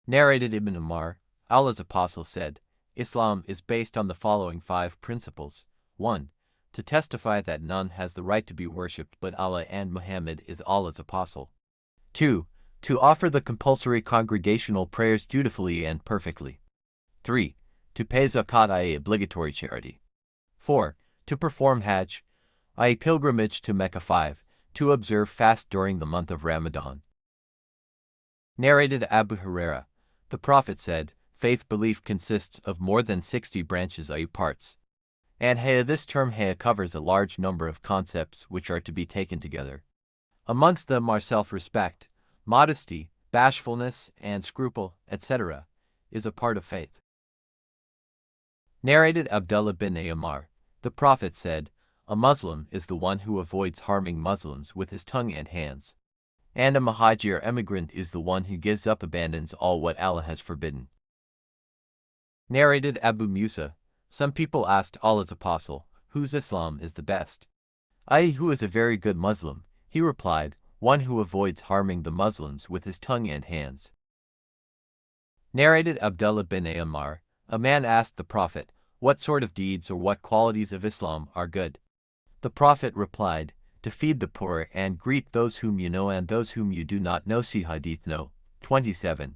Narrated Ibn Umar, Allah's apostle said, Islam is based on the following 5 principles. 1. To testify that none has the right to be worshipped but Allah and Muhammad is Allah's apostle. 2. To offer the compulsory congregational prayers dutifully and perfectly. 3. To pay zakat, i.e. obligatory charity. 4. To perform hajj, i.e. pilgrimage to Mecca. 5. To observe fast during the month of Ramadan. Narrated Abu Huraira, the Prophet said, faith belief consists of more than 60 branches, i.e. parts. And this term covers a large number of concepts which are to be taken together. Amongst them are self-respect, modesty, bashfulness, and scruple, etc., is a part of faith. Narrated Abdullah bin Umar, the Prophet said, a Muslim is the one who avoids harming Muslims with his tongue and hands. And a Muhajir emigrant is the one who gives up, abandons all what Allah has forbidden. Narrated Abu Musa, some people asked Allah's apostle, whose Islam is the best? I.e. who is a very good Muslim? He replied, one who avoids harming the Muslims with his tongue and hands. Narrated Abdullah bin Umar, a man asked the Prophet, what sort of deeds or what qualities of Islam are good? The Prophet replied, to feed the poor and greet those whom you know and those whom you do not know. See Hadith No. 27.